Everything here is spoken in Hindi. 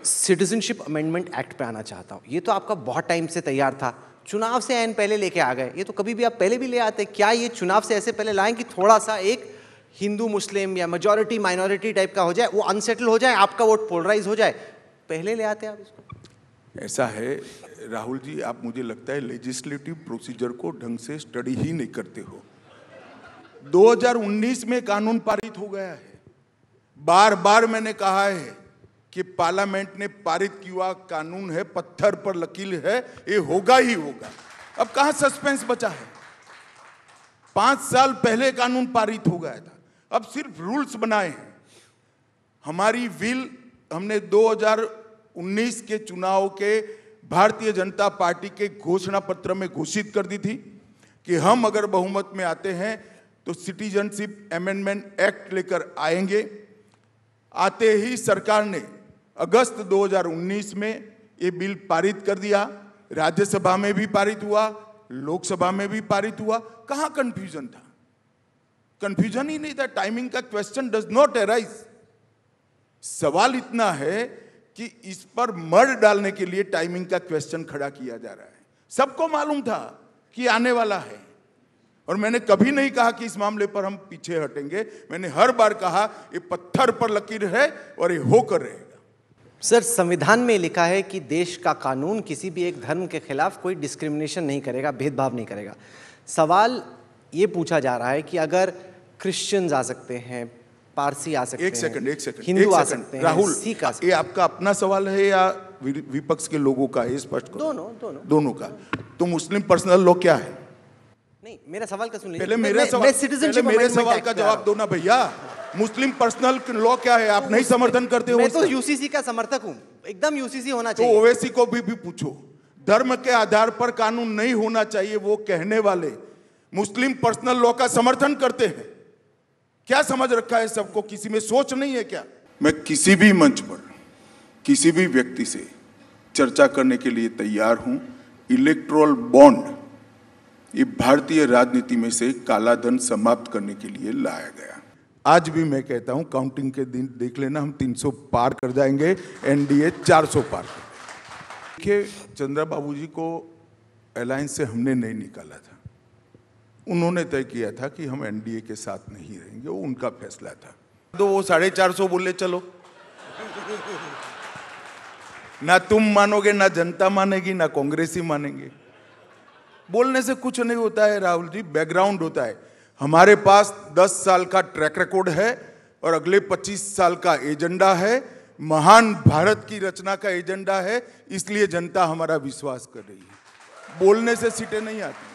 सिटीजनशिप अमेंडमेंट एक्ट पे आना चाहता हूँ। ये तो आपका बहुत टाइम से तैयार था, चुनाव से ऐन पहले लेके आ गए। ये तो कभी भी आप पहले भी ले आते, क्या ये चुनाव से ऐसे पहले लाएं कि थोड़ा सा एक हिंदू मुस्लिम या मेजॉरिटी माइनॉरिटी टाइप का हो जाए, वो अनसेटल हो जाए, आपका वोट पोलराइज हो जाए, पहले ले आते आप इसको? ऐसा है राहुल जी, आप मुझे लगता है लेजिस्लेटिव प्रोसीजर को ढंग से स्टडी ही नहीं करते हो। 2019 में कानून पारित हो गया है। बार बार मैंने कहा है कि पार्लियामेंट ने पारित किया कानून है, पत्थर पर लकीर है, ये होगा ही होगा। अब कहां सस्पेंस बचा है? 5 साल पहले कानून पारित हो गया था, अब सिर्फ रूल्स बनाए हैं। हमारी विल हमने 2019 के चुनाव के भारतीय जनता पार्टी के घोषणा पत्र में घोषित कर दी थी कि हम अगर बहुमत में आते हैं तो सिटीजनशिप अमेंडमेंट एक्ट लेकर आएंगे। आते ही सरकार ने अगस्त 2019 में ये बिल पारित कर दिया। राज्यसभा में भी पारित हुआ, लोकसभा में भी पारित हुआ। कहां कंफ्यूजन था? कंफ्यूजन ही नहीं था। टाइमिंग का क्वेश्चन डज नॉट अराइज। सवाल इतना है कि इस पर मर डालने के लिए टाइमिंग का क्वेश्चन खड़ा किया जा रहा है। सबको मालूम था कि आने वाला है, और मैंने कभी नहीं कहा कि इस मामले पर हम पीछे हटेंगे। मैंने हर बार कहा ये पत्थर पर लकीर है और ये होकर रहेगा। सर, संविधान में लिखा है कि देश का कानून किसी भी एक धर्म के खिलाफ कोई डिस्क्रिमिनेशन नहीं करेगा, भेदभाव नहीं करेगा। सवाल ये पूछा जा रहा है कि अगर क्रिश्चियंस आ सकते हैं, पारसी आ सकते हैं, एक सेकंड, हिंदू आ सकते हैं, राहुल, सिख आ सकते हैं। ये आपका अपना सवाल है या विपक्ष के लोगों का? ये स्पष्ट करो। दोनों का। तो मुस्लिम पर्सनल लॉ क्या है? नहीं, मेरा सवाल का सुन लीजिए। पहले मेरे सवाल का जवाब दो ना भैया। मुस्लिम पर्सनल लॉ क्या है? आप नहीं समर्थन करते हो? मैं तो यूसीसी का समर्थक हूं, एकदम यूसीसी होना चाहिए। तो ओवैसी को भी पूछो। धर्म के आधार पर कानून नहीं होना चाहिए, वो कहने वाले मुस्लिम पर्सनल लॉ का समर्थन करते हैं। क्या समझ रखा है सबको? किसी में सोच नहीं है क्या? मैं किसी भी मंच पर किसी भी व्यक्ति से चर्चा करने के लिए तैयार हूं। इलेक्टोरल बॉन्ड ये भारतीय राजनीति में से काला धन समाप्त करने के लिए लाया गया। आज भी मैं कहता हूं, काउंटिंग के दिन देख लेना, हम 300 पार कर जाएंगे, एनडीए 400 पार कर। देखिए, चंद्रा बाबू जी को अलायंस से हमने नहीं निकाला था। उन्होंने तय किया था कि हम एनडीए के साथ नहीं रहेंगे, वो उनका फैसला था। तो वो 450 बोले चलो। ना तुम मानोगे, ना जनता मानेगी, ना कांग्रेसी मानेंगे। बोलने से कुछ नहीं होता है राहुल जी, बैकग्राउंड होता है। हमारे पास 10 साल का ट्रैक रिकॉर्ड है और अगले 25 साल का एजेंडा है। महान भारत की रचना का एजेंडा है, इसलिए जनता हमारा विश्वास कर रही है। बोलने से सीटें नहीं आती।